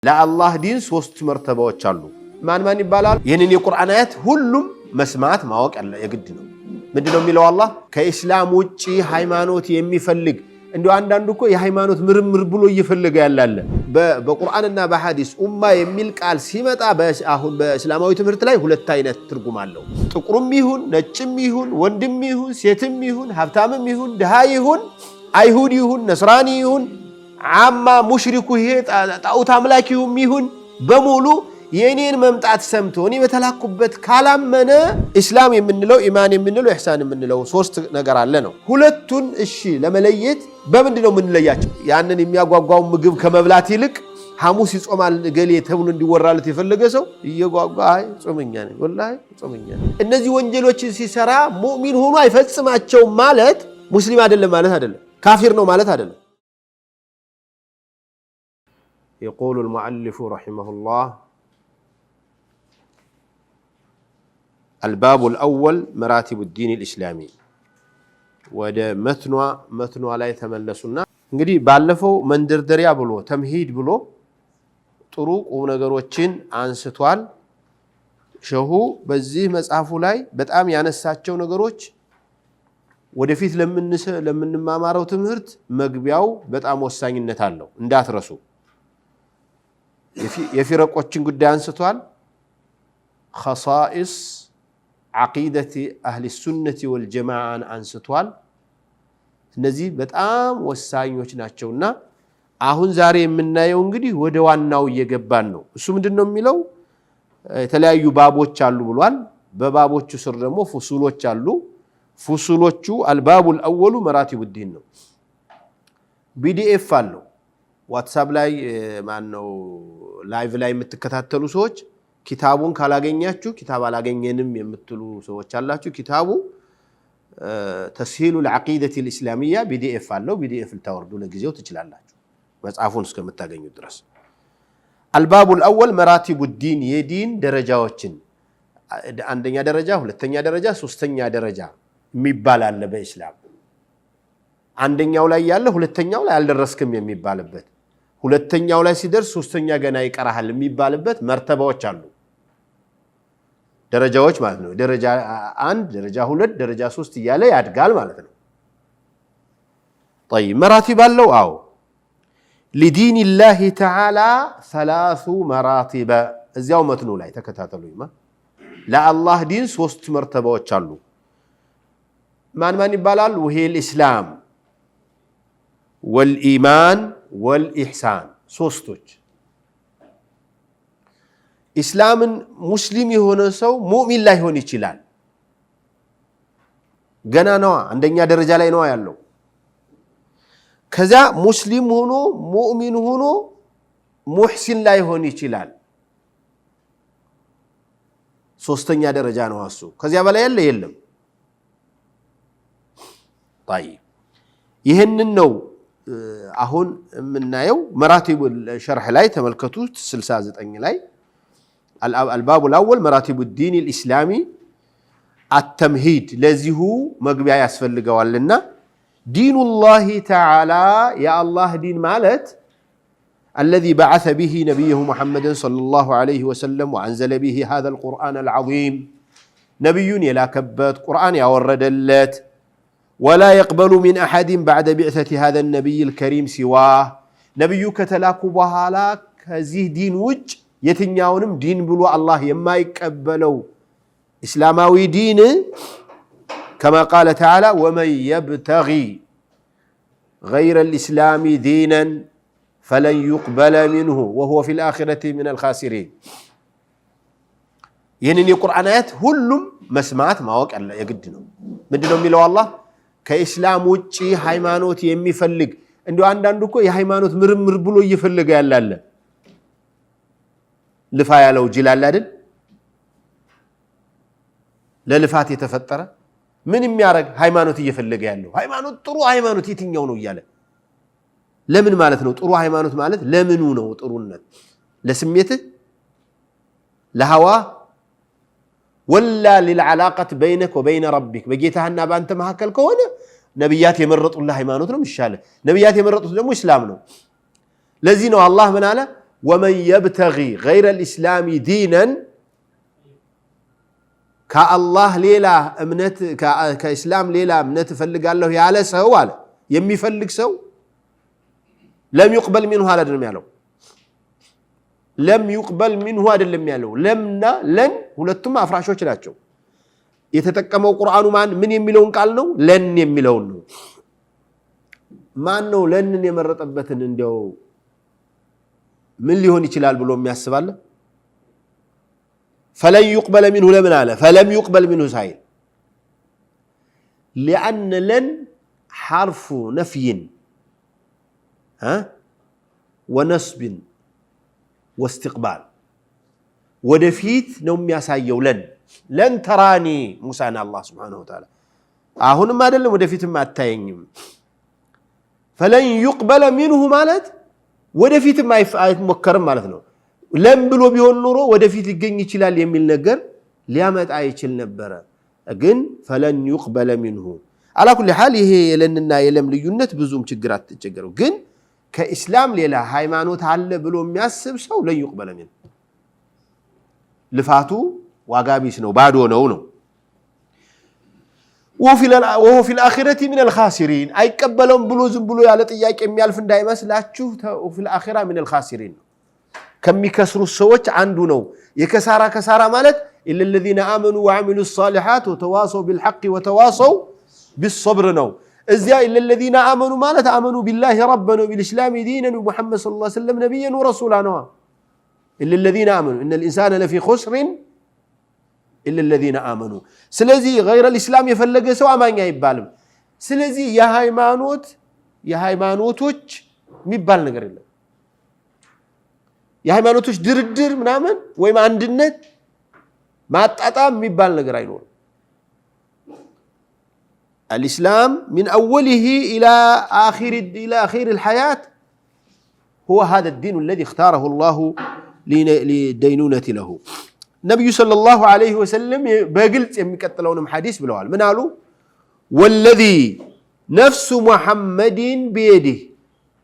ለአላህ ዲን ሶስት መርተባዎች አሉ። ማን ይባላል? ይህንን የቁርአን አያት ሁሉም መስማት ማወቅ የግድ ነው። ምንድነው የሚለው አላህ? ከኢስላም ውጪ ሃይማኖት የሚፈልግ እንዲሁ አንዳንዱ እኮ የሃይማኖት ምርምር ብሎ እየፈለገ ያላለ በቁርአንና በሐዲስ ኡማ የሚል ቃል ሲመጣ አሁን በእስላማዊ ትምህርት ላይ ሁለት አይነት ትርጉም አለው። ጥቁሩም ይሁን ነጭም ይሁን ወንድም ይሁን ሴትም ይሁን ሀብታምም ይሁን ድሃ ይሁን አይሁድ ይሁን ነስራኒ ይሁን አማ ሙሽሪኩ ይሄ ጣዖት አምላኪውም ይሁን በሙሉ የኔን መምጣት ሰምቶ እኔ በተላኩበት ካላመነ እስላም የምንለው ኢማን የምንለው ኢህሳን የምንለው ሶስት ነገር አለ ነው። ሁለቱን እሺ ለመለየት በምንድነው የምንለያቸው? ያንን የሚያጓጓው ምግብ ከመብላት ይልቅ ሐሙስ ይጾማል ገሌ ተብሎ እንዲወራለት የፈለገ ሰው እየጓጓ አይ ጾመኛ ነኝ ወላሂ ጾመኛ ነኝ። እነዚህ ወንጀሎችን ሲሰራ ሙእሚን ሆኖ አይፈጽማቸው ማለት ሙስሊም አይደለም ማለት አይደለም፣ ካፊር ነው ማለት አይደለም። يقول المؤلف رحمه الله الباب الأول مراتب الدين الإسلامي وده متنوى لا يتملسنا እንግዲህ ባለፈው መንደርደሪያ ብሎ ተምሂድ ብሎ ጥሩ ቁም ነገሮችን አንስቷል። ሸሁ በዚህ መጽሐፉ ላይ በጣም ያነሳቸው ነገሮች ወደፊት ለምንማማረው ትምህርት መግቢያው በጣም ወሳኝነት አለው እንዳትረሱ። የፊረቆችን ጉዳይ አንስቷል። خصائص عقيدة أهل السنة والجماعة አንስቷል። እነዚህ በጣም ወሳኞች ናቸውና አሁን ዛሬ የምናየው እንግዲህ ወደ ዋናው እየገባን ነው። እሱ ምንድነው የሚለው? የተለያዩ ባቦች አሉ ብሏል። በባቦቹ ስር ደግሞ ፍሱሎች አሉ። ፍሱሎቹ الباب الأول مراتب الدين ነው። ፒዲኤፍ አለው ዋትስአፕ ላይ ማነው ላይቭ ላይ የምትከታተሉ ሰዎች ኪታቡን ካላገኛችሁ ኪታብ አላገኘንም የምትሉ ሰዎች አላችሁ። ኪታቡ ተስሂሉ العقيدة الإسلامية ፒዲኤፍ አለው። ፒዲኤፍ ልታወርዱ ለጊዜው ትችላላችሁ መጽሐፉን እስከምታገኙ ድረስ። الباب الأول مراتب الدين የዲን ደረጃዎችን አንደኛ ደረጃ፣ ሁለተኛ ደረጃ፣ ሶስተኛ ደረጃ የሚባል አለ በእስላም። አንደኛው ላይ ያለ ሁለተኛው ላይ አልደረስክም የሚባልበት፣ ሁለተኛው ላይ ሲደርስ ሶስተኛ ገና ይቀራል የሚባልበት መርተባዎች አሉ። ደረጃዎች ማለት ነው። ደረጃ 1 ደረጃ 2 ደረጃ 3 እያለ ያድጋል ማለት ነው። طيب مراتب አለው። አዎ لدين الله تعالى 3 مراتب እዚያው መትኑ ላይ ተከታተሉኝማ። ለአላህ ዲን 3 መርተባዎች አሉ። ማን ይባላል? وهي الإسلام والإيمان والإحسان ሶስቶች። ኢስላምን ሙስሊም የሆነ ሰው ሙእሚን ላይሆን ይችላል። ገና ነው አንደኛ ደረጃ ላይ ነው ያለው። ከዛ ሙስሊም ሆኖ ሙእሚን ሆኖ ሙህሲን ላይሆን ይችላል። ሶስተኛ ደረጃ ነው እሱ። ከዚያ በላይ ያለ የለም። طيب ይሄንን ነው አሁን የምናየው። مراتب الشرح ላይ ተመልከቱት 69 ላይ الباب الأول مراتب الدين الإسلامي التمهيد ለዚሁ መግቢያ ያስፈልገዋልና دين الله تعالى يا الله دين ማለት الذي بعث به نبيه محمد صلى الله عليه وسلم وأنزل به هذا القرآن العظيم نبيون يلاكبت قرآن يوردلت ولا يقبل من أحد بعد بعثة هذا النبي الكريم سواه نبيو كتلاكو بهالا كزيه دين وج يتنياونم دين بلو الله يما يقبلو إسلاماوي دين كما قال تعالى ومن يبتغي غير الإسلام دينا فلن يقبل منه وهو في الآخرة من الخاسرين. ينين القرآن آيات هلم مسمعات ما وقع يقدنو مدنو ميلو الله ከኢስላም ውጪ ሃይማኖት የሚፈልግ እንዲሁ አንዳንዱ እኮ የሃይማኖት ምርምር ብሎ እየፈለገ ያላለ ልፋ ያለው ጅላል አይደል? ለልፋት የተፈጠረ ምን የሚያረግ ሃይማኖት እየፈለገ ያለው ሃይማኖት ጥሩ ሃይማኖት የትኛው ነው እያለ ለምን ማለት ነው? ጥሩ ሃይማኖት ማለት ለምኑ ነው ጥሩነት? ለስሜት ለሃዋ ولا للعلاقة بينك وبين ربك بجيتها بانت مهكل كونه نبيات يمرطوا الله ሃይማኖት ነው ይሻለ። ነብያት የመረጡት ደግሞ እስላም ነው። ለዚህ ነው አላህ ምን አለ? ومن يبتغي غير الإسلام دينا كالله ليلا امنت كإسلام ليلا امنت فلق الله يعلى سهو على يمي فلق سو لم يقبل منه هذا الدم يالو لم يقبل منه هذا الدم يالو لمنا لن ሁለቱም አፍራሾች ናቸው የተጠቀመው ቁርአኑ ምን የሚለውን ቃል ነው ለን የሚለውን ነው ማን ነው ለንን የመረጠበትን እንዲያው ምን ሊሆን ይችላል ብሎ የሚያስባል فلن يقبل منه لمن على فلم يقبل منه سائل لأن لن حرف نفي ونصب واستقبال ودفيت نوم ياسايو لن تراني موسى الله سبحانه وتعالى هنا ما دل ودفيت ما أتاينهم فلن يقبل منه مالت ودفيت ما يتمكرم مالتنا لم بلو بيون نورو ودفيت يجن يشيلال يميل نجر ليامت عايشل نبرة أجن فلن يقبل منه على كل حال هي لأننا يلم ليونت بزوم تجرات تجرو جن كإسلام ليلا هاي ما نوت على بلو مياسب سو لن يقبل منه لفاتو واقابي سنو بعدو نو وهو في الآخرة من الخاسرين أي قبلهم بلو زنبلو يالت إياك أميال فنداي مسلا تشوف وفي الآخرة من الخاسرين كم يكسروا السوات عنده نو يكسارا مالت إلا الذين آمنوا وعملوا الصالحات وتواصوا بالحق وتواصوا بالصبر نو إذا إلا الذين آمنوا مالت آمنوا بالله ربنا وبالإسلام دينا ومحمد صلى الله عليه وسلم نبيا ورسولا نوا إلا الذين آمنوا إن الإنسان لفي خسر إلا الذين آمنوا سلزي غير الإسلام يفلق سوا ما يبالم سلزي يا هايمانوتوች የሚባል ነገር የለም የሃይማኖቶች ድርድር ምናምን ወይም አንድነት ማጣጣም የሚባል ነገር አይኖርም الإسلام من أوله إلى آخر الحياة هو هذا الدين الذي اختاره الله لدينونة له النبي صلى الله عليه وسلم بقلت يمكتلونهم حديث بالوال من قالوا والذي نفس محمد بيده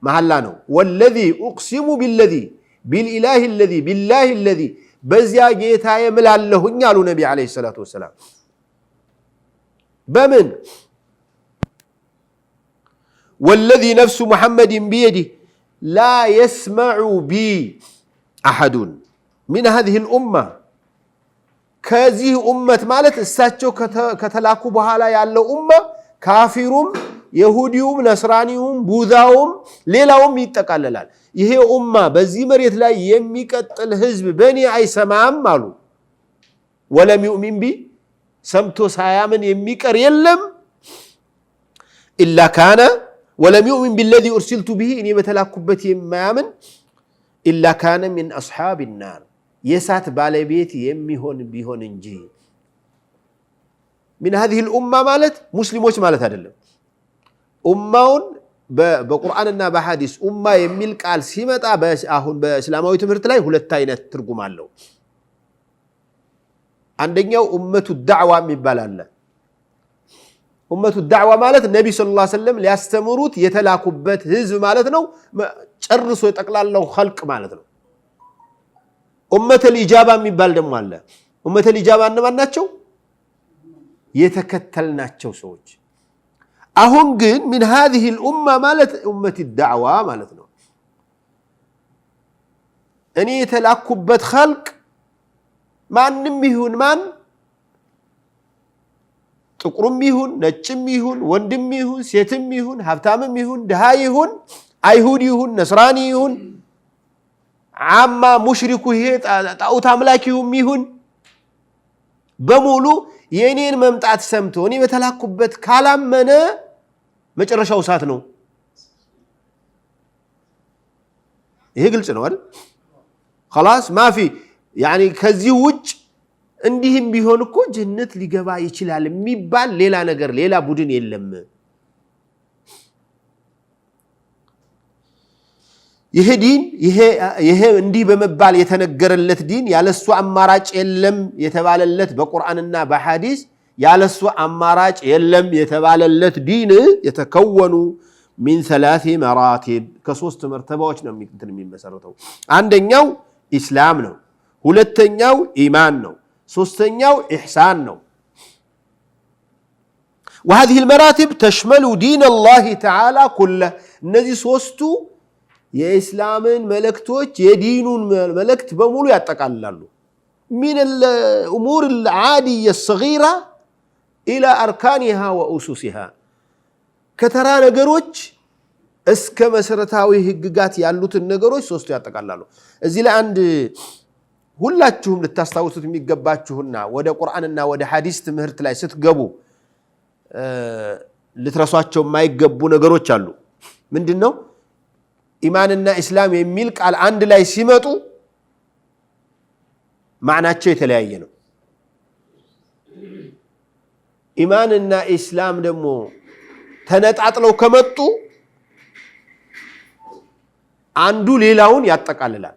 محلانه والذي أقسم بالذي بالإله الذي بالله الذي بزيا جيتا يملال له نيالو نبي عليه الصلاة والسلام بمن والذي نفس محمد بيده لا يسمع بي أحد من هذه الأمة كذه أمة مالت الساتشو كتلاكو بحالا يالو أمة كافرهم يهوديهم نصرانيهم بوذاهم ليلاهم يتقللال يهي أمة بزي مريت لا يميكت الحزب بني عيسمام مالو ولم يؤمن بي سمتو سايامن يميكر يلم إلا كان ولم يؤمن بالذي أرسلت به إني بتلاكو بتي ما يامن إلا كان من أصحاب النار يسات بالبيت يميهون بيهون انجي من هذه الأمة مالت مسلموش مالت هذا أمون بقرآننا بحديث أمة يميل قال سيمتا أهون بإسلامي تمرت لاي ሁለታይነት ትርጉም አለው አንደኛው أمة الدعوة የሚባል አለ أمة الدعوة مالت النبي صلى الله عليه وسلم ሊያስተምሩት የተላኩበት ህዝብ ማለት ነው ጨርሶ የጠቅላላው خلق ማለት ነው أمة الإجابة የሚባል ደግሞ አለ أمة الإجابة እነማን ናቸው የተከተልናቸው ሰዎች አሁን ግን من هذه الأمة مالت أمة الدعوة مالتنا أني يتلاكبت خلق ما نميهون من تقرميهون نجميهون وندميهون سيتميهون هفتاميهون دهايهون أيهوديهون نصرانيهون عما مشركو هي أو تملاكيهم ميهون بمولو ينين ممتعت سمتوني بتلاكبت كلام منا መጨረሻው ሰዓት ነው ይሄ ግልጽ ነው አይደል خلاص ما في يعني ከዚህ ውጭ እንዲህም ቢሆን እኮ ጀነት ሊገባ ይችላል የሚባል ሌላ ነገር ሌላ ቡድን የለም ይሄ ዲን ይሄ እንዲህ በመባል የተነገረለት ዲን ያለሱ አማራጭ የለም የተባለለት በቁርአንና በሐዲስ ያለሱ አማራጭ የለም የተባለለት ዲን የተከወኑ من 3 مراتب كሶስት مرتبዎች ነው የሚመሰረተው አንደኛው ኢስላም ነው ሁለተኛው ኢማን ነው ሶስተኛው ኢህሳን ነው وهذه المراتب تشمل دين الله تعالى كله እነዚህ ሶስቱ የኢስላምን መልእክቶች የዲኑን መልእክት በሙሉ ያጠቃልላሉ من الامور العاديه الصغيره الى اركانها واسسها ከተራ ነገሮች እስከ መሰረታዊ ህግጋት ያሉትን ነገሮች ሶስቱ ያጠቃልላሉ እዚህ ላይ አንድ ሁላችሁም ልታስተውሉት የሚገባችሁና ወደ ቁርአንና ወደ ሐዲስ ትምህርት ላይ ስትገቡ ልትረሷቸው የማይገቡ ነገሮች አሉ ምንድነው ኢማንና እስላም የሚል ቃል አንድ ላይ ሲመጡ ማዕናቸው የተለያየ ነው ኢማንና እስላም ደግሞ ተነጣጥለው ከመጡ አንዱ ሌላውን ያጠቃልላል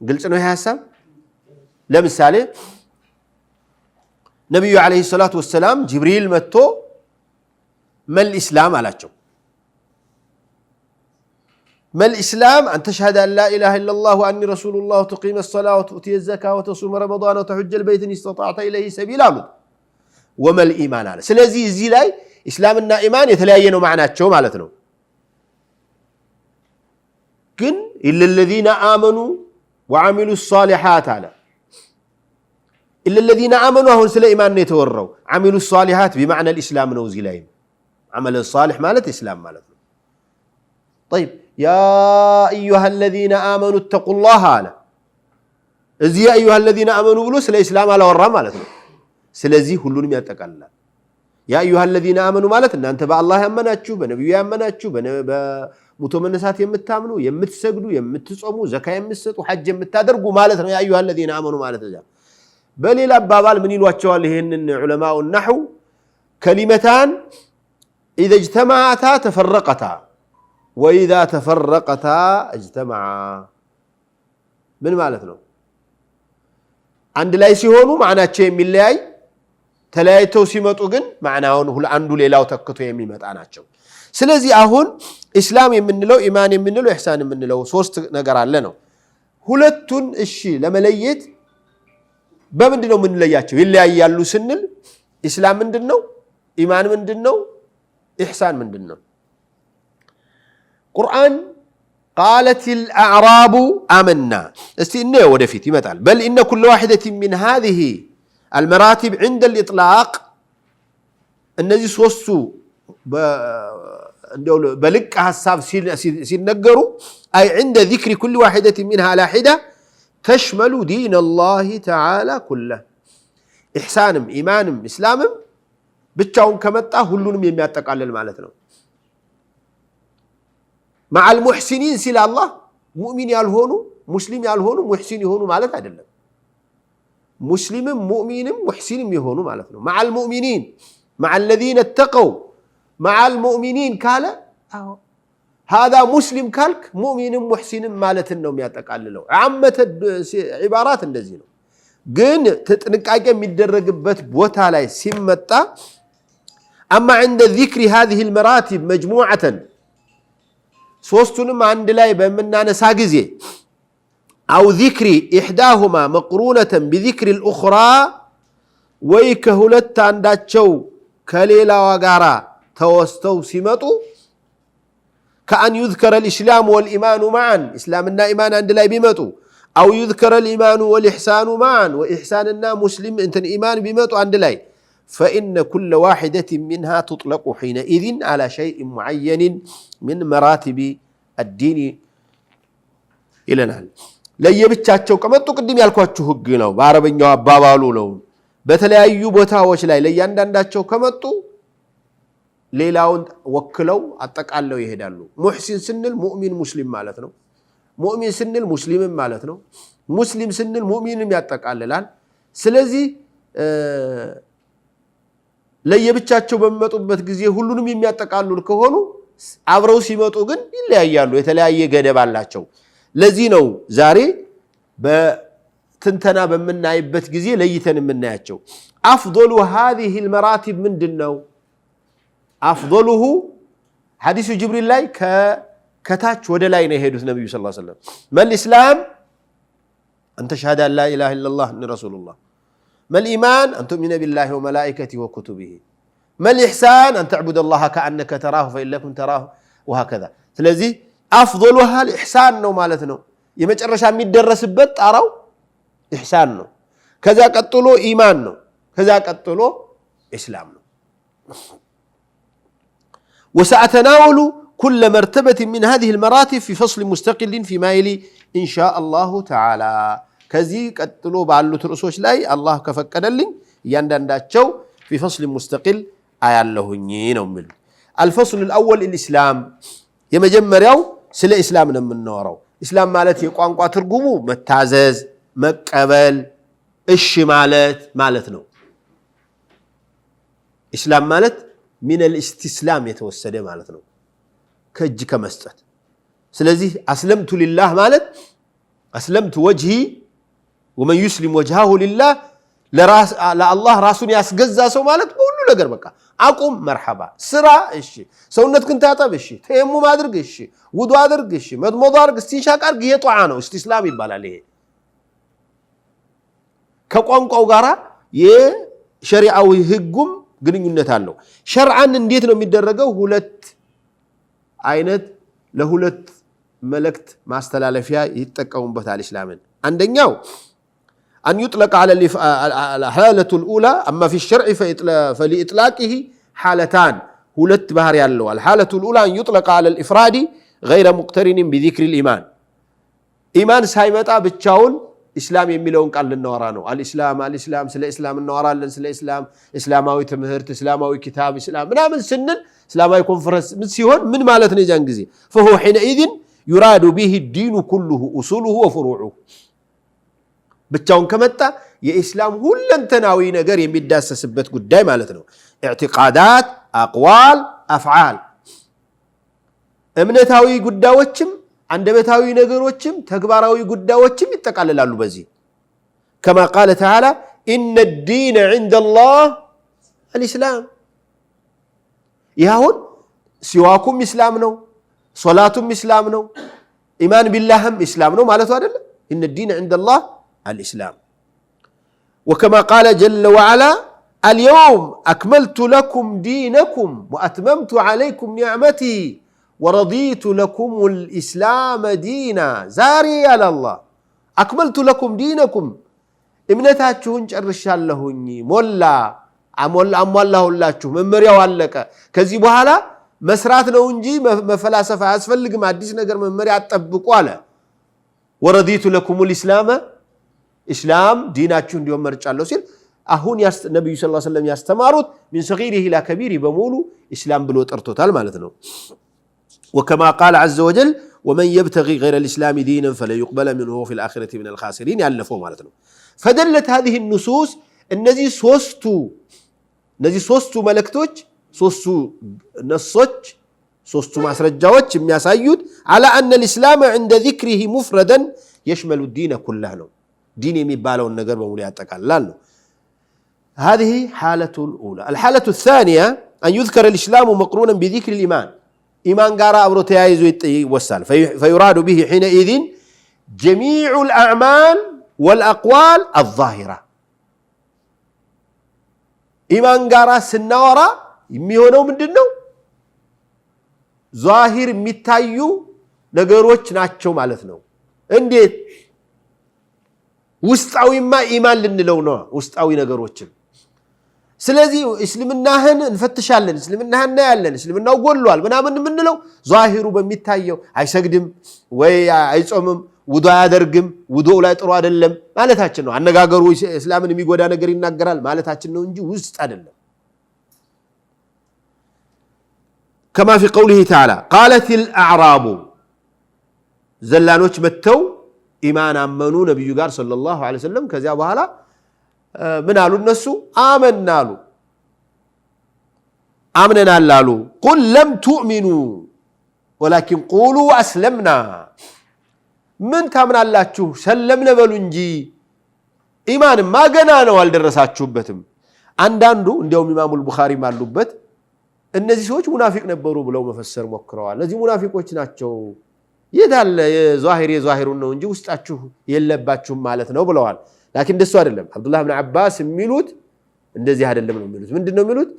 ግልጽ ነው ይሄ ሐሳብ ለምሳሌ ነብዩ አለይሂ ሰላቱ ወሰለም ጅብሪል መጥቶ መል ኢስላም አላቸው ما الإسلام أن تشهد أن لا إله إلا الله وأني رسول الله وتقيم الصلاة وتؤتي الزكاة وتصوم رمضان وتحج البيت إن استطعت إليه سبيلا وما الإيمان على سلازي الزلاي إسلامنا إيمان يتلاينوا معنا تشو مالتنا كن إلا الذين آمنوا وعملوا الصالحات على إلا الذين آمنوا هون سلا إيمان يتوروا عملوا الصالحات بمعنى الإسلام نوزيلاين عمل الصالح مالت إسلام مالتنا طيب يا أيها الذين آمنوا اتقوا الله على إذ يا أيها الذين آمنوا بلو سلا إسلام على ورا مالتنا سلازي كلهم يتقلل يا أيها الذين آمنوا مالتنا أنت بأ الله يأمناتشو بنبي يأمناتشو بمتمنسات يمتامنوا يمتسجدوا يمتصوموا زكاة يمتسطوا حج يمتادرقوا مالتنا يا أيها الذين آمنوا مالتنا بل إلى بابال من يلواتشوا لهن علماء النحو كلمتان إذا اجتمعتا تفرقتا وإذا تفرقتا اجتمعا من مالتنا عند لا يسيهونوا معناه شيء من اللي تلايتو سيمتو جن معناه هو عنده ليلاو تكتو يمي متعناتشو سلازي أهون إسلام يمنلو إيمان يمنلو إحسان يمنلو سوست نقر علينا ሁለቱን እሺ ለመለየት በምንድነው ምን ለያቸው ይለያያሉ ስንል ኢስላም ምንድነው ኢማን ምንድነው ኢህሳን ምንድነው ቁርአን قالت الأعراب آمنا استنى ودفيت يمثال بل إن كل واحدة من هذه المراتب عند الإطلاق النزي سوسو بلك حساب سينقروا أي عند ذكر كل واحدة منها على حدة تشمل دين الله تعالى كله إحسانم إيمانم إسلامم بتشاون كمتا هلونم يمياتك على المالتنا مع المحسنين سلا الله مؤمن يالهونو مسلم يالهونو محسن يهونو مالت عدلم مسلم مؤمن محسن يهونو مالتنا مع المؤمنين مع الذين اتقوا مع المؤمنين قال هذا مسلم كالك مؤمن محسن مالتنا يتقاللو عامه عبارات እንደዚህ ነው ግን ተጥንቃቄ የሚደረግበት ቦታ ላይ ሲመጣ اما عند ذكر هذه المراتب مجموعه ሶስቱንም አንድ ላይ በመናነሳ ጊዜ او ذكر احداهما مقرونه بذكر الاخرى ወይ ከሁለት አንዳቸው ከሌላው ጋራ ተወስተው ሲመጡ كأن يذكر الإسلام والإيمان معا إسلامنا إيمان عند لا بيمتو أو يذكر الإيمان والإحسان معا وإحساننا مسلم أنت الإيمان بيمتو عند لا فإن كل واحدة منها تطلق حينئذ على شيء معين من مراتب الدين إلى نال لا يبتشاتشو كما تقدم يالكواتشو هق ነው በአረበኛው አባባሉ ነው በተለያዩ ቦታዎች ላይ ለያንዳንዳቸው ከመጡ ሌላውን ወክለው አጠቃለው ይሄዳሉ ሙህሲን ስንል ሙእሚን ሙስሊም ማለት ነው ሙእሚን ስንል ሙስሊም ማለት ነው ሙስሊም ስንል ሙእሚንም ያጠቃልላል ስለዚህ ለየብቻቸው በመጡበት ጊዜ ሁሉንም የሚያጠቃልሉ ከሆኑ አብረው ሲመጡ ግን ይለያያሉ የተለያየ ገደብ አላቸው ለዚህ ነው ዛሬ በትንተና በመናይበት ጊዜ ለይተን የምናያቸው አፍضل هذه المراتب ምንድነው አፍضሉሁ ሐዲሱ ጅብሪል ላይ ከታች ወደ ላይ ነው የሄዱት ነብዩ ሰለላሁ ዐለይሂ ወሰለም መል ኢስላም አንተ ሸሃዳ ላ ኢላሃ ኢላላህ እነ ረሱሉላህ መል ኢማን አን ቱእሚነ ቢላሂ ወመላኢከቲሂ ወኩቱቢሂ መል ኢሕሳን አን ተዕቡደላህ ከአነከ ተራሁ ፈኢን ለም ተኩን ተራሁ ወሀከዛ ስለዚህ አፍضሉሃ ኢሕሳን ነው ማለት ነው የመጨረሻ የሚደረስበት ጣራው ኢሕሳን ነው ከዛ ቀጥሎ ኢማን ነው ከዛ ቀጥሎ ኢስላም ነው وسأتناول كل مرتبة من هذه المراتب في فصل مستقل فيما يلي إن شاء الله تعالى كذي قتلو بعلو ترسوش لاي الله كفكدلين ياندانداچو في فصل مستقل آيالهوني نومل الفصل الأول الإسلام يمجمرياو سلا إسلام ነው የምንወራው ኢስላም ማለት የቋንቋ ትርጉሙ መታዘዝ መቀበል እሺ ማለት ነው ኢስላም ማለት من الاستسلام የተወሰደ ማለት ነው ከእጅ ከመስጠት ስለዚህ أسلمت لله ማለት أسلمت وجهي ومن يسلم وجهه لله ለአላህ ራሱን ያስገዛ ሰው ማለት ሁሉ ነገር በቃ አቁም መርሐባ ስራ እሺ ሰውነትክን ታጠብ እሺ ተየሙም አድርግ እሺ ውዱ አድርግ እሺ መድመድ አድርግ እስቲንሻቅ አድርግ የጧዓ ነው እስቲስላም ይባላል ይሄ ከቋንቋው ጋራ የሸሪዓዊ ህጉም ግንኙነት አለው ሸርዓን እንዴት ነው የሚደረገው ሁለት አይነት ለሁለት መልእክት ማስተላለፊያ ይተቀሙበታል እስላምን አንደኛው أن يطلق على الحالة الأولى أما في الشرع فلإطلاقه حالتان ሁለት ባህር ያለው الحالة الأولى أن يطلق على الإفراد غير مقترن بذكر الإيمان إيمان ሳይመጣ ብቻውን ኢስላም የሚለውን ቃል ልናወራ ነው الإسلام ስለ ኢስላም እናወራለን ስለ እስላማዊ ትምህርት እስላማዊ ኪታብ እስላም ምናምን ስንል እስላማዊ ኮንፈረንስ ምን ሲሆን ምን ማለት ነው ያን ጊዜ فهو حينئذ يراد به الدين كله أصوله وفروعه ብቻውን ከመጣ የኢስላም ሁለንተናዊ ነገር የሚዳሰስበት ጉዳይ ማለት ነው ኢዕቲቃዳት አቅዋል አፍዓል እምነታዊ ጉዳዮችም አንደበታዊ ነገሮችም ተግባራዊ ጉዳዮችም ይጠቃለላሉ በዚህ كما قال تعالى إن الدين عند الله الإسلام ይሁን ሲዋኩም ኢስላም ነው ሶላቱም ኢስላም ነው ኢማን ቢላህም ኢስላም ነው ማለት አይደለም إن الدين عند الله الإسلام وكما قال جل وعلا اليوم أكملت لكم دينكم وأتممت عليكم نعمتي ورضيت لكم الإسلام دينا زاري على الله أكملت لكم دينكم إمنتاتشون ጨርሻለሁኝ ሞላ አሟላሁ ላችሁ መመሪያው አለቀ ከዚህ በኋላ መስራት ነው እንጂ መፈላሰፍ አያስፈልግም አዲስ ነገር መመሪያ አጠብቁ አለ ورضيت لكم الإسلام إسلام ديناتشون ديوم مرجعلو سيل أهون نبي صلى الله عليه وسلم يستمارت من صغيره إلى كبيره بمولو إسلام بلو ترتوتال مالتنا وكما قال عز وجل ومن يبتغي غير الإسلام دينا فلا يقبل منه في الآخرة من الخاسرين يعلفوا مالتنا فدلت هذه النصوص النزي سوستو ملكتوج سوستو نصوج سوستو مسرجاوج የሚያሳዩት على أن الإسلام عند ذكره مفردا يشمل الدين كله دين የሚባለው ነገር በሙሉ ያጠቃልላል ነው هذه حالة الأولى الحالة الثانية أن يذكر الإسلام مقرونا بذكر الإيمان إيمان ጋር አብሮ ተያይዞ ይወሳል فيراد به حينئذ جميع الأعمال والأقوال الظاهرة إيمان ጋር ስናወራ የሚሆነው ምንድነው ዛሂር የሚታዩ ነገሮች ናቸው ማለት ነው እንዴት ውስጣዊማ ኢማን ልንለው ነው ውስጣዊ ነገሮችን ስለዚህ እስልምናህን እንፈትሻለን እስልምናህን ያለን እስልምናው ጎልሏል ምናምን ምንለው ዛሂሩ በሚታየው አይሰግድም ወይ አይጾምም ውዱ አያደርግም ውዱ ላይ ጥሩ አይደለም ማለታችን ነው አነጋገሩ እስላምን የሚጎዳ ነገር ይናገራል ማለታችን ነው እንጂ ውስጥ አይደለም كما في قوله تعالى قالت الأعراب زلانوች መተው ኢማን አመኑ ነብዩ ጋር ሰለላሁ ዐለይሂ ወሰለም ከዚያ በኋላ ምን አሉ እነሱ አመናሉ አምነናል አሉ قل لم تؤمنوا ولكن قولوا أسلمنا ምን ታምናላችሁ ሰለምነ በሉ እንጂ ኢማንማ ገና ነው አልደረሳችሁበትም አንዳንዱ እንደውም ኢማሙ አልቡኻሪ ማሉበት እነዚህ ሰዎች ሙናፊቅ ነበሩ ብለው መፈሰር ሞክረዋል እነዚህ ሙናፊቆች ናቸው የታለ የዛሂሩን ነው እንጂ ውስጣችሁ የለባችሁም ማለት ነው ብለዋል لكن እንደሱ አይደለም አብዱላህ ኢብኑ አባስ የሚሉት እንደዚህ አይደለም ነው የሚሉት ምንድነው የሚሉት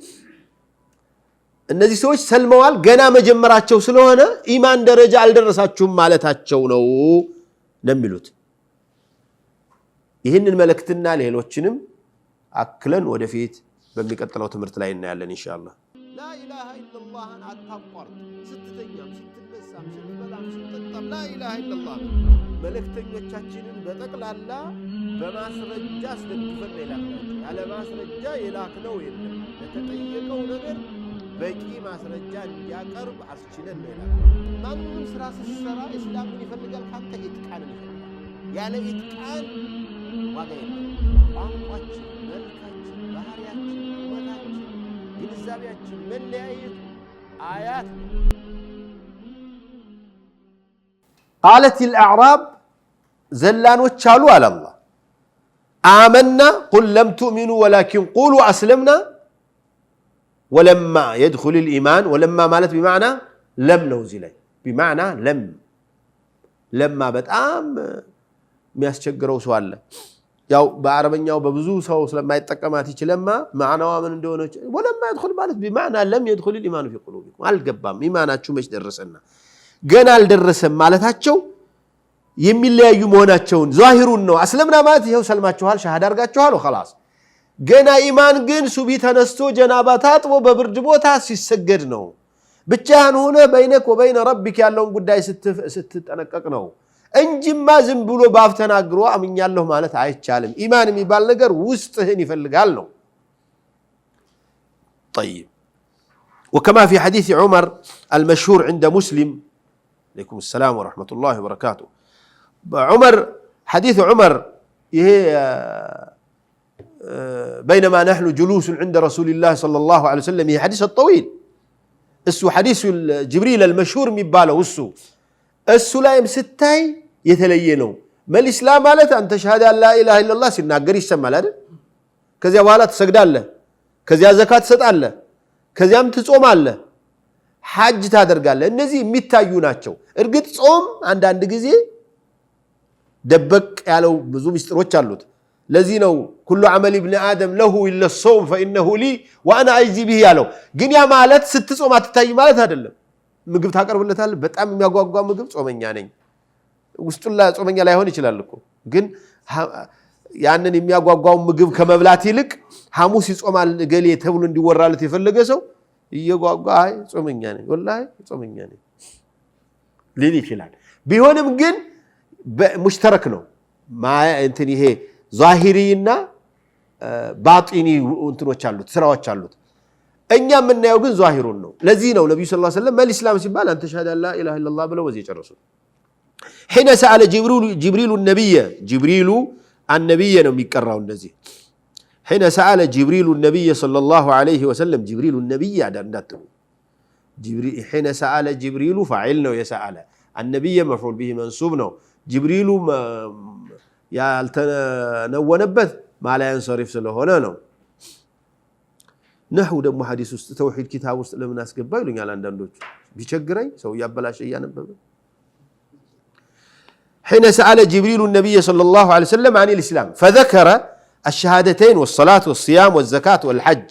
እነዚህ ሰዎች ሰልመዋል ገና መጀመራቸው ስለሆነ ኢማን ደረጃ አልደረሳችሁም ማለታቸው ነው የሚሉት ይህንን መልእክትና ሌሎችንም አክለን ወደፊት በሚቀጥለው ትምህርት ላይ እናያለን ኢንሻአላህ لا اله الا الله አታቋርጥ ስትተኛም ስትነሳም ስትበላም ስትጠጣም لا اله الا الله መልእክተኞቻችንን በጠቅላላ በማስረጃ አስደግፈን ይላክናቸው ያለ ማስረጃ የላክነው የለም ለተጠየቀው ነገር በቂ ማስረጃ እንዲያቀርብ አስችለን ይላክናቸው ማንንም ስራ ሲሰራ እስላምን ይፈልጋል ካንተ ኢትቃን ይፈልጋል ያለ ኢትቃን ዋጋ የለም ቋንቋችን መልካችን ባህሪያችን ወታችን ግንዛቤያችን መለያየት አያት قالت الاعراب زلانوች አሉ አለ አላህ آمنا قل لم تؤمنوا ولكن قولوا أسلمنا ولما يدخل الإيمان ولما مالت بمعنى لم نوزي لي بمعنى لما بتأم የሚያስቸግረው ሰው አለ ያው በአረበኛው በብዙ ሰው ስለማይጠቀማት ይችላልማ ማዕናው ምን እንደሆነ ወለማ يدخل ማለት بمعنى لم يدخل الإيمان في قلوبكم አልገባም ኢማናችሁ መች ደረሰና ገና አልደረሰም ማለታቸው የሚለያዩ መሆናቸውን ዛሂሩን ነው አስለምና ማለት ይሄው ሰልማችኋል ሻሃዳ አርጋችኋል ወخلاص ገና ኢማን ግን ሱቢ ተነስቶ ጀናባ ታጥቦ በብርድ ቦታ ሲሰገድ ነው ብቻህን ሆነ በይነክ ወበይነ ረብክ ያለውን ጉዳይ ስትጠነቀቅ ነው እንጂማ ዝም ብሎ ባፍ ተናግሮ አምኛለሁ ማለት አይቻልም ኢማን የሚባል ነገር ውስጥህን ይፈልጋል ነው طيب وكما في حديث عمر المشهور عند مسلم عليكم السلام ورحمة الله وبركاته عمر حديث عمر بينما نحن جلوس عند رسول الله صلى الله عليه وسلم هي حديث الطويل اسو حديث جبريل المشهور ميباله اسو لا يمستاي يتلينو ما الاسلام مالت ان تشهد ان لا اله الا الله ሲናገር ይሰማል አይደል ከዚያ በኋላ ትሰግዳለህ ከዚያ ዘካት ትሰጣለህ ከዚያም ትጾማለህ ሐጅ ታደርጋለህ እነዚህ የሚታዩ ናቸው እርግጥ ጾም አንድ ጊዜ ደበቅ ያለው ብዙ ምስጢሮች አሉት ለዚህ ነው كل عمل ابن ادم له الا الصوم فانه لي وانا اجزي به ያለው ግን ያ ማለት ስትጾም አትታይ ማለት አይደለም ምግብ ታቀርብለታል በጣም የሚያጓጓ ምግብ ጾመኛ ነኝ ውስጡላ ጾመኛ ላይሆን ይችላል እኮ ግን ያንን የሚያጓጓው ምግብ ከመብላት ይልቅ ሐሙስ ይጾማል ገሌ ተብሎ እንዲወራለት የፈለገ ሰው እየጓጓ አይ ጾመኛ ነኝ ወላሂ ጾመኛ ነኝ ሊል ይችላል ቢሆንም ግን ሙሽተረክ ነው እንትን ይሄ ዛሂሪና ባጢኒ እንትኖች አሉት ስራዎች አሉት እኛ የምናየው ግን ዛሂሩን ነው ለዚህ ነው ነብዩ ሰለላሁ ዐለይሂ ወሰለም መልእክላም ሲባል አንተ ሸሃዳ ላ ኢላሃ ኢላላህ ብለው ወዚህ ጨረሱ حين سأل جبريل النبي ነው የሚቀራው እንደዚህ حين سأل جبريل النبي صلى الله عليه وسلم جبريل النبي እንዳትሉ حين سأل جبريل فاعل ነው يسأل النبي مفعول به منصوب ነው جبريل ያልተነወነበት ማላ ينصرف ስለሆነ ነው نحو ደግሞ ሐዲስ ውስጥ ተውሂድ ኪታብ ውስጥ ለምን አስገባ ይሉኛል አንዳንዶች ቢቸግረኝ ሰው ያበላሽ ያነበበ حين سأل جبريل النبي صلى الله عليه وسلم عن الإسلام فذكر الشهادتين والصلاة والصيام والزكاة والحج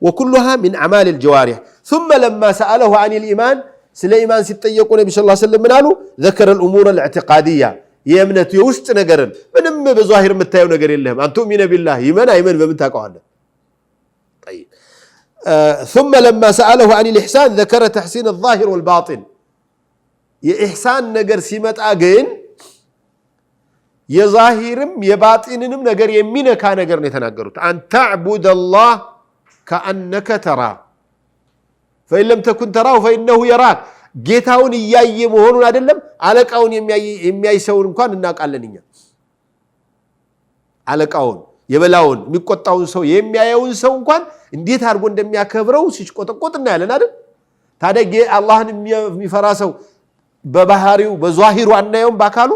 وكلها من أعمال الجوارح ثم لما سأله عن الإيمان سليمان ستيقون النبي صلى الله عليه وسلم منه ذكر الأمور الاعتقادية يمنت يوست نقرن منم بظاهر متايو نقرن لهم أن تؤمن بالله يمن بمتاكو عنه طيب ثم لما سأله عن الإحسان ذكر تحسين الظاهر والباطن የኢህሳን ነገር ሲመጣ ግን የዛሂርም የባጢንንም ነገር የሚነካ ነገር ነው የተናገሩት أن تعبد الله كأنك تراه فإن لم تكن تراه فإنه يراك ጌታውን ያያየ መሆኑን አይደለም አለቃውን የሚያይሰውን እንኳን እናቃለንኛ አለቃውን የበላውን የሚቆጣውን ሰው የሚያየውን ሰው እንኳን እንዴት አድርጎ እንደሚያከብረው ሲቆጠቆጥና ያለን አይደል ታዲያ አላህን የሚፈራ ሰው በባህሪው በዛሂሩ አናየውም ባካሉ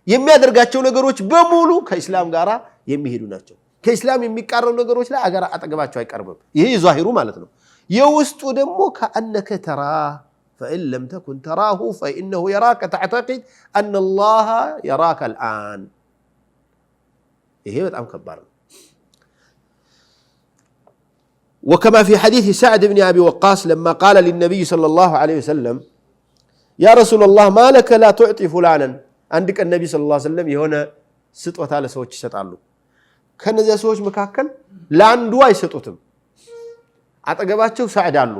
የሚያደርጋቸው ነገሮች በሙሉ ከእስላም ጋራ የሚሄዱ ናቸው ከእስላም የሚቃረኑ ነገሮች ላይ አገር አጠገባቸው አይቀርብም። ይሄ ዛሂሩ ማለት ነው። የውስጡ ደግሞ ከአነከ ተራ فإن لم تكن تراه فإنه يراك تعتقد أن الله يراك الآن. ይሄ በጣም ከባድ ነው። وكما في حديث سعد بن أبي وقاص لما قال للنبي صلى الله عليه وسلم يا رسول الله ما لك لا تعطي فلانا. عندك النبي صلى الله عليه وسلم የሆነ ስጦታ ለሰዎች ይሰጣሉ። ከነዚያ ሰዎች መካከል ለአንዱ አይሰጡትም። አጠገባቸው ሰዕድ አሉ።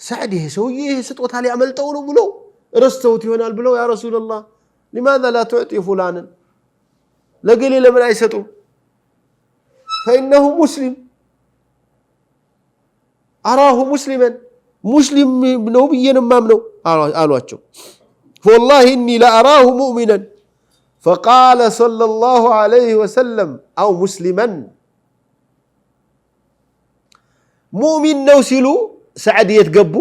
ሰዕድ ይሄ ሰውዬ ስጦታ ሊያመልጠው ነው ብለው ረስተውት ይሆናል ብለው ያ ረሱላህ لماذا لا تعطي فلانا ለገሌ ለምን አይሰጡም? فإنه مسلم أراه مسلما مسلم ነው ብዬ ነው የማምነው አሏቸው። والله إني لأراه مؤمنا فقال صلى الله عليه وسلم أو مسلما مؤمن ነው ሲሉ ሰዕድ የተገቡ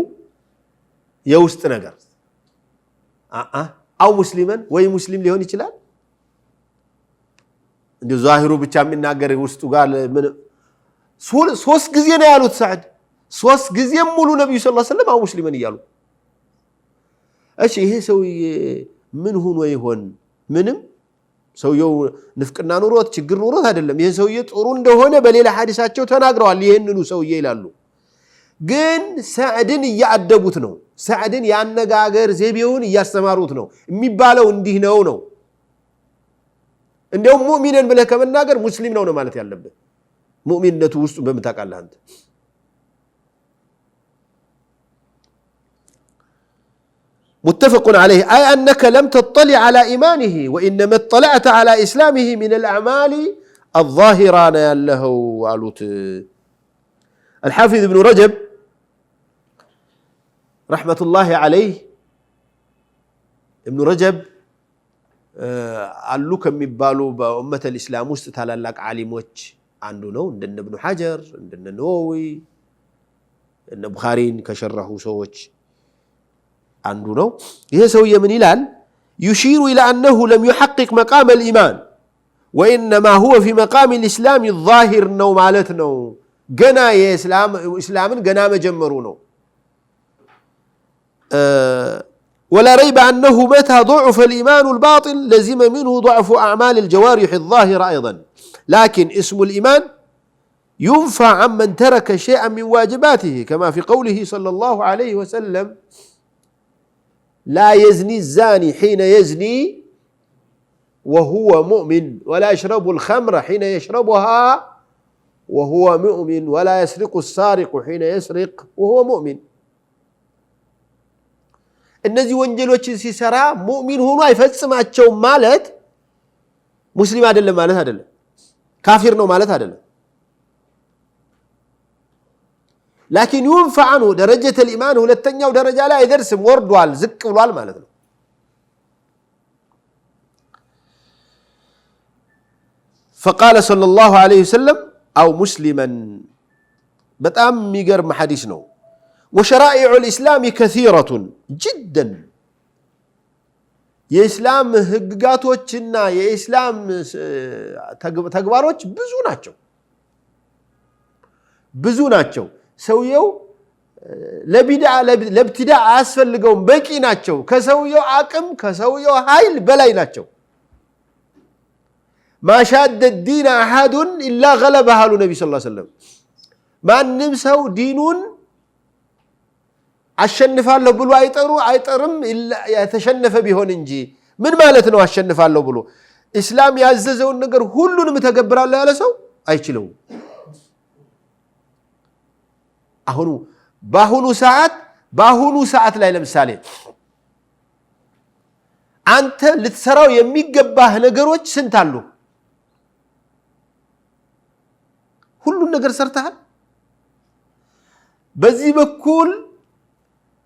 የውስጥ ነገር አው ሙስሊማን ወይ ሙስሊም ሊሆን ይችላል። እንደ ዛሂሩ ብቻ የሚናገር ውስጡ ጋር ሶስት ጊዜ ነው ያሉት ሰዕድ። ሶስት ጊዜ ሙሉ ነብዩ ሰለላሁ ዐለይሂ ወሰለም አው ሙስሊማን ይያሉ። እሺ ይሄ ሰውዬ ምን ሆኖ ይሆን? ምንም ሰውየው ንፍቅና ኑሮት ችግር ኑሮት አይደለም። ይሄ ሰውዬ ጥሩ እንደሆነ በሌላ ሐዲሳቸው ተናግረዋል። ይሄንኑ ሰውዬ ይላሉ። ግን ሰዕድን እያአደቡት ነው። ሰዕድን ያነጋገር ዘይቤውን እያስተማሩት ነው። የሚባለው እንዲህ ነው። እንደውም ሙእሚንን ብለህ ከመናገር ሙስሊም ነው ማለት ያለብህ። ሙእሚንነቱ ውስጡ በመታቃለህ አንተ። متفق عليه أي أنك لم تطلع على إيمانه وإنما اطلعت على إسلامه من الأعمال الظاهرة له والوت. الحافظ ابن رجب رحمة الله عليه ابن رجب قال له كم يبالوا بأمة الإسلام واستتهل لك عالموش عنده نو عندنا ابن حجر عندنا نووي عندنا بخارين كشره سوش عنده نو يسوي من إلال يشير إلى أنه لم يحقق مقام الإيمان وإنما هو في مقام الإسلام الظاهر نو مالتنا جنا يا إسلام جنا مجمرونه ولا ريب أنه متى ضعف الإيمان الباطن لزم منه ضعف أعمال الجوارح الظاهرة أيضا. لكن اسم الإيمان ينفع عمن ترك شيئا من واجباته كما في قوله صلى الله عليه وسلم لا يزني الزاني حين يزني وهو مؤمن ولا يشرب الخمر حين يشربها وهو مؤمن ولا يسرق السارق حين يسرق وهو مؤمن. እነዚህ ወንጀሎችን ሲሰራ ሙእሚን ሆኖ አይፈጽማቸውም ማለት ሙስሊም አይደለም ማለት አይደለም። ካፊር ነው ማለት አይደለም። لكن ينفع عنه درجة الإيمان ሁለተኛው ደረጃ ላይ አይደርስም፣ ወርዷል፣ ዝቅ ብሏል ማለት ነው። فقال صلى الله عليه وسلم أو مسلما በጣም የሚገርም ሐዲስ ነው። وشرائع الإسلام كثيرة جدا የኢስላም ህግጋቶችና የኢስላም ተግባሮች ብዙ ናቸው። ሰውየው ለቢድዓ ለብትዳዕ አያስፈልገውም፣ በቂ ናቸው። ከሰውየው አቅም ከሰውየው ኃይል በላይ ናቸው። ማሻደ ዲን አሐዱን ኢላ ገለበህ አሉ ነቢ ሰለላሁ ዐለይሂ ወሰለም። ማንም ሰው ዲኑን አሸንፋለሁ ብሎ አይጠርም የተሸነፈ ቢሆን እንጂ። ምን ማለት ነው አሸንፋለሁ ብሎ? እስላም ያዘዘውን ነገር ሁሉንም ተገብራለሁ ያለ ሰው አይችለውም። በአሁኑ ሰዓት ላይ ለምሳሌ አንተ ልትሰራው የሚገባህ ነገሮች ስንት አሉ? ሁሉን ነገር ሰርተሃል። በዚህ በኩል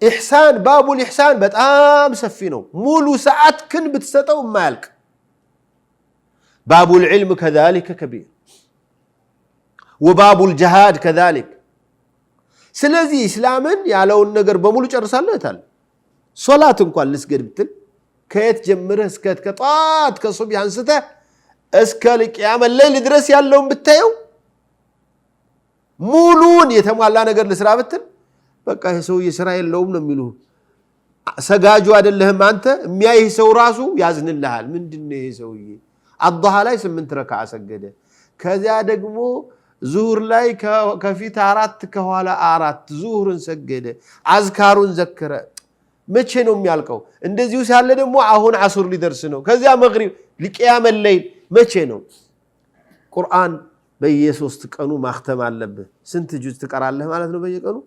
ኢሕሳን ባቡል ኢሕሳን በጣም ሰፊ ነው። ሙሉ ሰዓት ክን ብትሰጠው የማያልቅ። ባቡል ዒልም ከዛሊከ ከቢር ወባቡል ጅሃድ ከዛሊክ። ስለዚህ ኢስላምን ያለውን ነገር በሙሉ ጨርሳለህ ታል። ሶላት እንኳን ልስገድ ብትል ከየት ጀምረህ እስከ ጧት ከሱብህ አንስተህ እስከ ቂያም ለይል ድረስ ያለውን ብታየው ሙሉን የተሟላ ነገር ለስራ ብትል በቃ ይሄ ሰውዬ ስራ የለውም ነው የሚሉ ሰጋጁ አይደለህም አንተ የሚያይህ ሰው ራሱ ያዝንልሃል ምንድነው ይሄ ሰውዬ አضحى ላይ 8 ረካዓ ሰገደ ከዚያ ደግሞ ዙሁር ላይ ከፊት 4 ከኋላ 4 ዙሁርን ሰገደ አዝካሩን ዘከረ መቼ ነው የሚያልቀው እንደዚሁ ሲያለ ደግሞ አሁን አሱር ሊደርስ ነው ከዚያ መግሪብ ለቂያም ለይል መቼ ነው ቁርአን በየ3 ቀኑ ማختም አለበት ስንት ጁዝ ትቀራለህ ማለት ነው በየቀኑ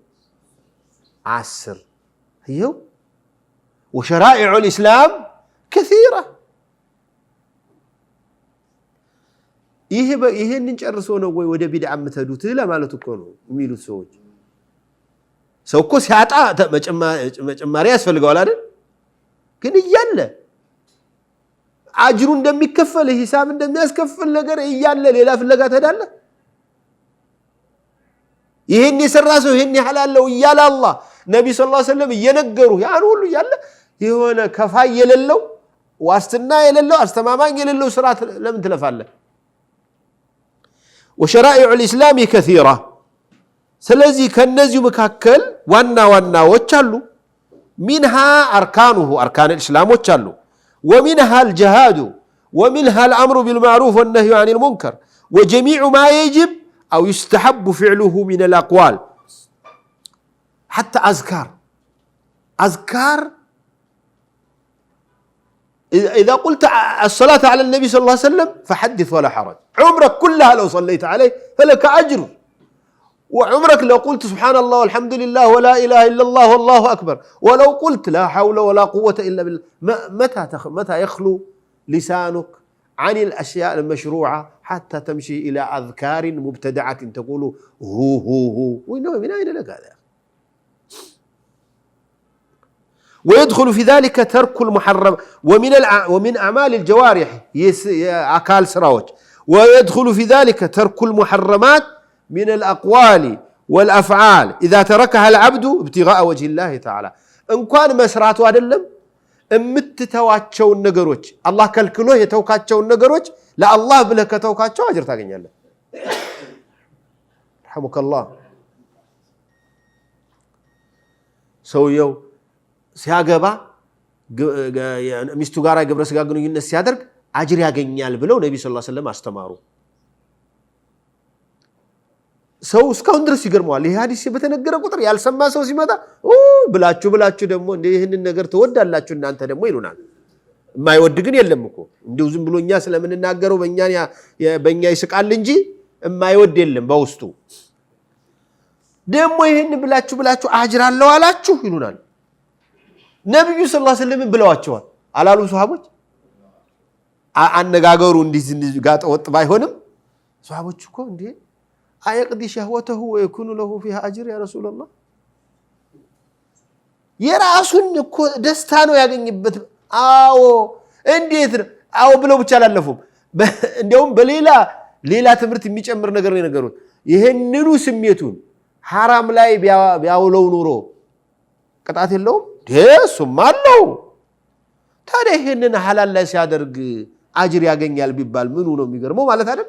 10 ይሄው وشرائع الإسلام كثيرة ይሄንን ጨርሶ ነው ወይ ወደ ቢድዓ መተዱት ለማለት እኮ ነው የሚሉት ሰዎች ሰው እኮ ሲያጣ መጨማሪያ ያስፈልገዋል አይደል ግን እያለ አጅሩ እንደሚከፈል ሂሳብ እንደሚያስከፍል ነገር እያለ ሌላ ፍለጋ ተዳለ ይሄን የሰራ ሰው ይሄን ያህላለው እያለ አላህ ነብይ ሰለላሁ ዐለይሂ ወሰለም እየነገሩ ያን ሁሉ እያለ የሆነ ከፋይ የሌለው ዋስትና የሌለው አስተማማኝ የሌለው ስራ ለምን ትለፋለህ وشرائع الإسلام كثيرة ስለዚህ ከነዚሁ መካከል ዋናዎች አሉ منها أركانه أركان الإسلام አሉ ومنها الجهاد ومنها الأمر بالمعروف والنهي عن المنكر وجميع ما يجب أو يستحب فعله من الأقوال حتى أذكار إذا قلت الصلاة على النبي صلى الله عليه وسلم فحدث ولا حرج عمرك كلها لو صليت عليه فلك أجر وعمرك لو قلت سبحان الله والحمد لله ولا إله إلا الله والله أكبر ولو قلت لا حول ولا قوة إلا بالله متى يخلو لسانك عن الأشياء المشروعة حتى تمشي إلى أذكار مبتدعة تقول هو من أين لك هذا ويدخل في ذلك ترك المحرم ومن أعمال الجوارح أكال سراوج ويدخل في ذلك ترك المحرمات من الأقوال والأفعال إذا تركها العبد ابتغاء وجه الله تعالى إن كان مسرات وادلم امتتواتشو النقروج الله كالكلوه يتوكاتشو النقروج لا الله بلك توكاتشو أجر تاقين يالله رحمك الله سويو ሲያገባ ሚስቱ ጋር ግብረ ስጋ ግንኙነት ሲያደርግ አጅር ያገኛል ብለው ነብዩ ሰለላሁ ዐለይሂ ወሰለም አስተማሩ ሰው እስካሁን ድረስ ይገርመዋል ይሄ ሐዲስ በተነገረ ቁጥር ያልሰማ ሰው ሲመጣ ብላችሁ ደግሞ እንደ ይሄንን ነገር ተወዳላችሁ እናንተ ደግሞ ይሉናል የማይወድ ግን የለም እኮ እንደው ዝም ብሎኛ ስለምንናገረው በእኛ ይስቃል እንጂ የማይወድ የለም በውስጡ ደግሞ ይሄን ብላችሁ አጅር አለው አላችሁ ይሉናል ነብዩ ሰለላሁ ዐለይሂ ወሰለም ብለዋቸዋል አላሉ ሱሐቦች አነጋገሩ እንዲህ ጋጠ ወጥ ባይሆንም ሱሐቦች እኮ እንዴ አየቅዲ ሸህወተሁ ወይኩኑ ለሁ فيها اجر يا رسول الله የራሱን እኮ ደስታ ነው ያገኝበት አዎ እንዴት አዎ ብለው ብቻ አላለፉም እንደውም በሌላ ትምህርት የሚጨምር ነገር ነው ነገሩት ይሄንኑ ስሜቱን حرام ላይ ቢያውለው ኑሮ ቅጣት የለውም ደሱም አለው ታዲያ ይሄንን ሐላል ላይ ሲያደርግ አጅር ያገኛል ቢባል ምኑ ነው የሚገርመው ማለት አይደል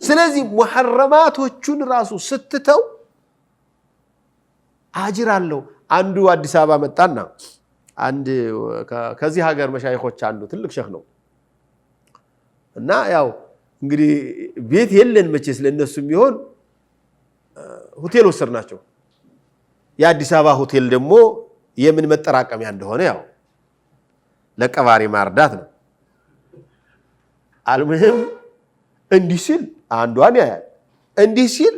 ስለዚህ ሙሐረማቶቹን ራሱ ስትተው አጅር አለው አንዱ አዲስ አበባ መጣና አንድ ከዚህ ሀገር መሻይኾች አንዱ ትልቅ ሸህ ነው እና ያው እንግዲህ ቤት የለን መቼስ ለነሱ የሚሆን ሆቴል ወሰድናቸው የአዲስ አበባ ሆቴል ደግሞ የምን መጠራቀሚያ እንደሆነ ያው ለቀባሪ ማርዳት ነው አልሙሂም እንዲህ ሲል አንዷን ያያል እንዲህ ሲል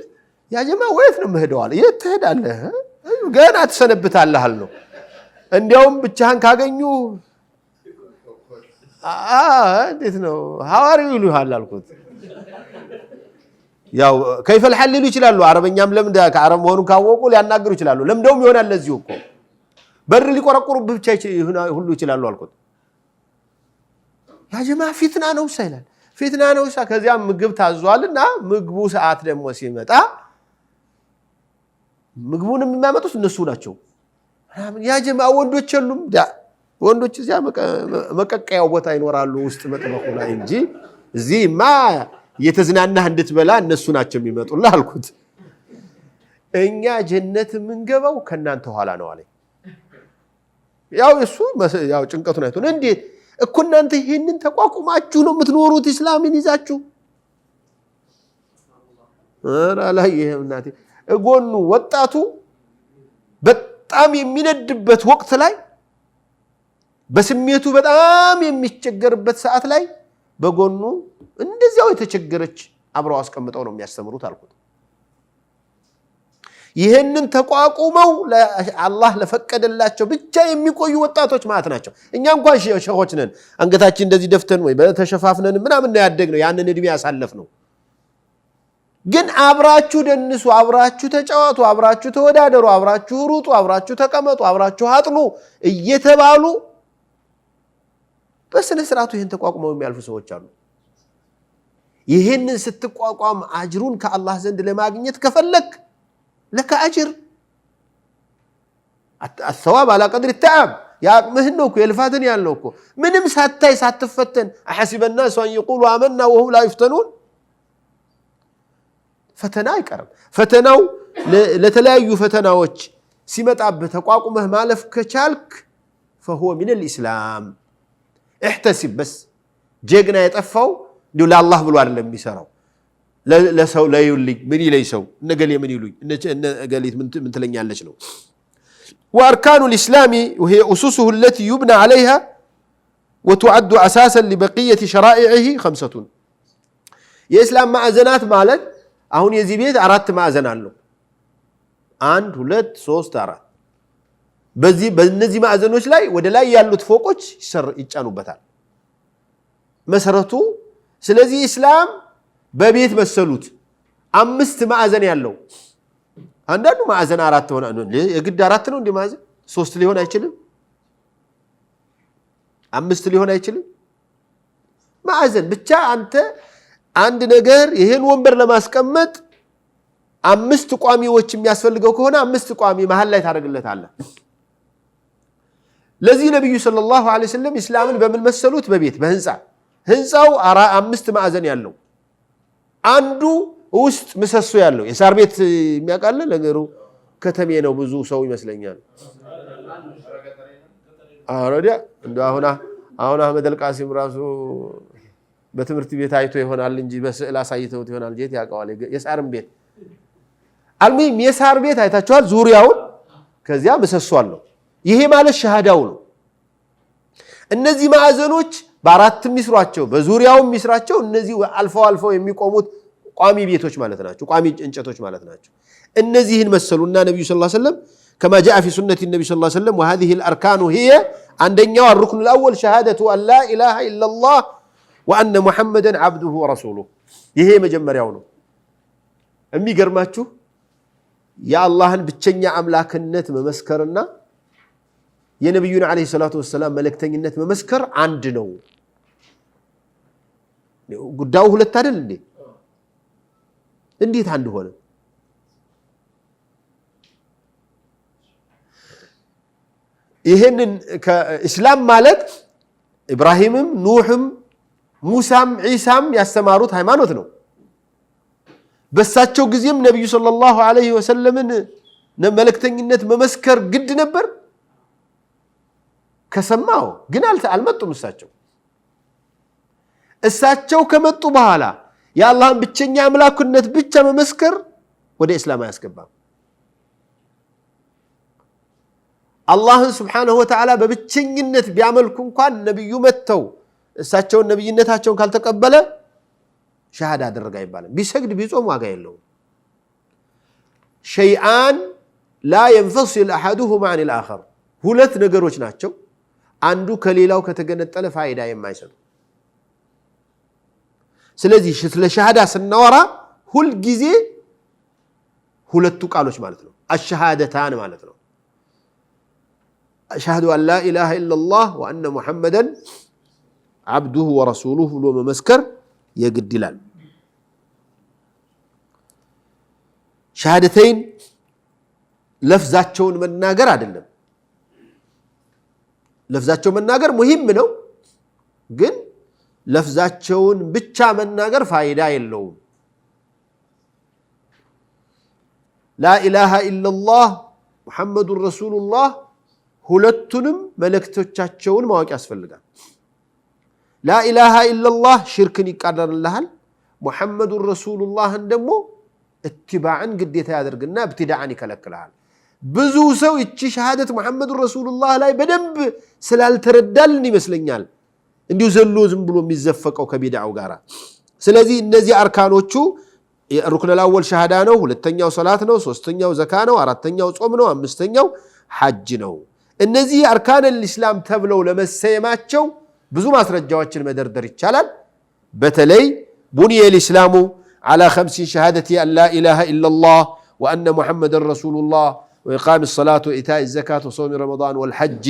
ያ ጀማ ወይት ነው መሄደዋል የት ትሄዳለህ ገና ተሰነብታለህ አልነው እንዲያውም ብቻህን ካገኙ እንዴት ነው ሐዋሪው ይሉሃል አልኩት ያው كيف الحل ሊሉ ይችላሉ አረበኛም ለምን ከአረብ መሆኑን ካወቁ ሊያናገሩ ይችላሉ ለምደውም ይሆናል ለዚህ እኮ በር ሊቆረቁሩ ብቻ ሁሉ ይችላሉ አልኩት ያ ጀማ ፊትና ነው ሳይላል ፊትና ነው ከዚያ ምግብ ታዟልና ምግቡ ሰዓት ደግሞ ሲመጣ ምግቡን የሚያመጡት እነሱ ናቸው ያ ጀማ ወንዶች ሁሉም ወንዶች እዚያ መቀቀያው ቦታ ይኖራሉ ውስጥ መጥበቁ ላይ እንጂ እዚህማ የተዝናናህ እንድትበላ እነሱ ናቸው የሚመጡልህ አልኩት። እኛ ጀነት የምንገባው ከናንተ ኋላ ነው አለኝ። ያው እሱ ያው ጭንቀቱን አይቶ እንዴት እኮ እናንተ ይሄንን ተቋቁማችሁ ነው የምትኖሩት እስላምን ይዛችሁ? አላህ ይሄምናቴ እጎኑ ወጣቱ በጣም የሚነድበት ወቅት ላይ በስሜቱ በጣም የሚቸገርበት ሰዓት ላይ በጎኑ እንደዚያው የተቸገረች አብረው አስቀምጠው ነው የሚያስተምሩት አልኩት። ይሄንን ተቋቁመው አላህ ለፈቀደላቸው ብቻ የሚቆዩ ወጣቶች ማለት ናቸው። እኛ እንኳን ሸኾች ነን፣ አንገታችን እንደዚህ ደፍተን ወይ በተሸፋፍነን ምናምን ነው ያደግነው፣ ያንን እድሜ ያሳለፍነው። ግን አብራችሁ ደንሱ፣ አብራችሁ ተጫወቱ፣ አብራችሁ ተወዳደሩ፣ አብራችሁ ሩጡ፣ አብራችሁ ተቀመጡ፣ አብራችሁ አጥኑ እየተባሉ በስነ ስርዓቱ ይሄን ተቋቁመው የሚያልፉ ሰዎች አሉ። ይሄንን ስትቋቋም አጅሩን ከአላህ ዘንድ ለማግኘት ከፈለክ ለከ አጅር الثواب على قدر التعب يا مهنو كو يلفاتن يالنو كو منم ساتاي ساتفتن احسب الناس ان يقولوا آمنا وهم لا يفتنون فتنا يقرب فتناو لتلايو فتناوچ ሲመጣብህ ተቋቁመህ ማለፍ ከቻልክ فهو من الاسلام احتسب بس ጀግና የጠፋው ዲው ለአላህ ብሎ አይደለም የሚሰራው ለሰው ለይልኝ ምን ይለይሰው ነገሌ ምን ይሉኝ ነገሌት ምን ትለኛለች ነው። واركان الاسلام وهي اسسه التي يبنى عليها وتعد اساسا لبقيه شرائعه 5 የእስላም ማዕዘናት ማለት አሁን የዚህ ቤት 4 ማዕዘን አለው 1 2 3 4 በእነዚህ ማዕዘኖች ላይ ወደ ላይ ያሉት ፎቆች ይጫኑበታል መሰረቱ። ስለዚህ እስላም በቤት መሰሉት 5 ማዕዘን ያለው አንዳንዱ ማዕዘን 4 ሆነ የግድ 4 ነው እንዴ ማዕዘን 3 ሊሆን አይችልም 5 ሊሆን አይችልም ማዕዘን ብቻ አንተ አንድ ነገር ይሄን ወንበር ለማስቀመጥ 5 ቋሚዎች የሚያስፈልገው ከሆነ 5 ቋሚ መሃል ላይ ታደርግለታለህ። ለዚህ ነብዩ ሰለላሁ ዐለይሂ ወሰለም እስላምን በምን መሰሉት በቤት ህንጻው 5 ማዕዘን ያለው አንዱ ውስጥ ምሰሶ ያለው የሳር ቤት የሚያቃለ ነገሩ ከተሜ ነው ብዙ ሰው ይመስለኛል። አረዲያ እንደው አሁን አህመድ አልቃሲም ራሱ በትምህርት ቤት አይቶ ይሆናል እንጂ በስዕል አሳይተውት ይሆናል ጄት ያቃዋል የሳርም ቤት አልሙሂም የሳር ቤት አይታችኋል ዙሪያውን ከዚያ ምሰሶ አለው። ይሄ ማለት ሸሃዳው ነው። እነዚህ ማዕዘኖች በአራት ሚስሯቸው በዙሪያው ሚስራቸው እነዚህ አልፈው የሚቆሙት ቋሚ ቤቶች ማለት ናቸው ቋሚ እንጨቶች ማለት ናቸው። እነዚህን መሰሉና ነብዩ ሰለላሁ ዐለይሂ ወሰለም كما جاء في سنة النبي صلى الله عليه وسلم وهذه الأركان هي عندنا الركن الأول شهادة أن لا إله إلا الله وأن محمدا عبده ورسوله ይሄ መጀመሪያው ነው። የሚገርማችሁ የአላህን ብቸኛ አምላክነት መመስከርና የነብዩን አለይሂ ሰላቱ ወሰለም መልእክተኝነት መመስከር አንድ ነው። ጉዳዩ ሁለት አይደል እንዴ? እንዴት አንድ ሆነ? ይሄንን ከእስላም ማለት ኢብራሂምም ኑህም ሙሳም ዒሳም ያስተማሩት ሃይማኖት ነው። በሳቸው ጊዜም ነብዩ ሰለላሁ ዐለይሂ ወሰለምን መልእክተኝነት መመስከር ግድ ነበር። ከሰማው ግን አልመጡም። እሳቸው ከመጡ በኋላ የአላህን ብቸኛ አምላክነት ብቻ መመስከር ወደ እስላም አያስገባም። አላህን ሱብሓነሁ ወተዓላ በብቸኝነት ቢያመልኩ እንኳን ነብዩ መተው እሳቸውን ነብይነታቸውን ካልተቀበለ ሸሃዳ አደረገ አይባልም። ቢሰግድ ቢጾም ዋጋ የለውም። ሸይአን ላ ينفصل احدهما عن الاخر ሁለት ነገሮች ናቸው አንዱ ከሌላው ከተገነጠለ ፋይዳ የማይሰጡ። ስለዚህ ስለ ሸሃዳ ስናወራ ሁሉ ጊዜ ሁለቱ ቃሎች ማለት ነው አሽሃደታን ማለት ነው። أشهد أن لا إله إلا الله وأن محمدا عبده ورسوله ብሎ መመስከር የግድ ይላል። ሸሃደተይን ለፍዛቸውን መናገር አይደለም ለፍዛቸው መናገር ሙሂም ነው ግን ለፍዛቸውን ብቻ መናገር ፋይዳ የለውም لا إله إلا الله محمد رسول الله ሁለቱንም መልእክቶቻቸውን ማወቅ ያስፈልጋል لا إله إلا الله ሽርክን ይቃረንልሃል محمد رسول الله ደግሞ اتباعን ግዴታ ያደርግና ابتداعን ይከለክላል ብዙ ሰው እቺ ሸሃደት محمد رسول الله ላይ በደንብ ስላልተረዳልን ይመስለኛል እንዲሁ ዘሎ ዝም ብሎ የሚዘፈቀው ከቢድዓው ጋራ ስለዚህ እነዚህ አርካኖቹ الركن الأول شهادة ነው ሁለተኛው ሶላት ነው ሶስተኛው ዘካ ነው አራተኛው ጾም ነው አምስተኛው ሐጅ ነው እነዚህ አርካን الاسلام ተብለው ለመሰየማቸው ብዙ ማስረጃዎችን መደርደር ይቻላል በተለይ بني الاسلام على 5 شهادة أن لا إله إلا الله وأن محمد رسول الله وإقام الصلاة وإيتاء الزكاة وصوم رمضان والحج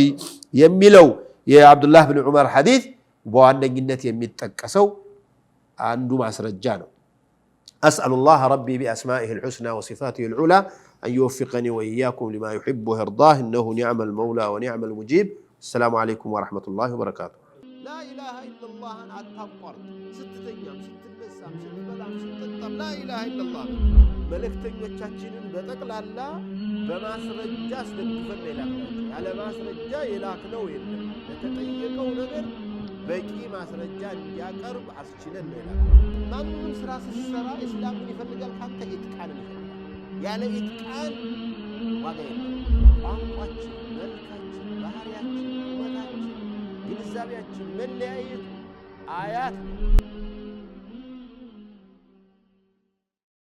يميلو يا عبد الله بن عمر حديث بوانجنة يميتقسو عنده ማስረጃ ነው أسأل الله ربي بأسمائه الحسنى وصفاته العلى أن يوفقني وإياكم لما يحب ويرضاه إنه نعم المولى ونعم المجيب السلام عليكم ورحمة الله وبركاته لا إله إلا الله أن أتطر ست أيام ست نسام ست بلام ست لا إله إلا الله መልእክተኞቻችንን በጠቅላላ በማስረጃ አስደግፈን ይላክናል ያለ ማስረጃ ይላክነው የለም ለተጠየቀው ነገር በቂ ማስረጃ እንዲያቀርብ አስችለን ይላል ማንንም ስራ ሲሰራ እስላምን ይፈልጋል ካንተ ኢትቃን ይፈልጋል ያለ ኢትቃን ዋጋ የለም ቋንቋችን መልካችን ባህሪያችን ወታችን ግንዛቤያችን መለያየት አያት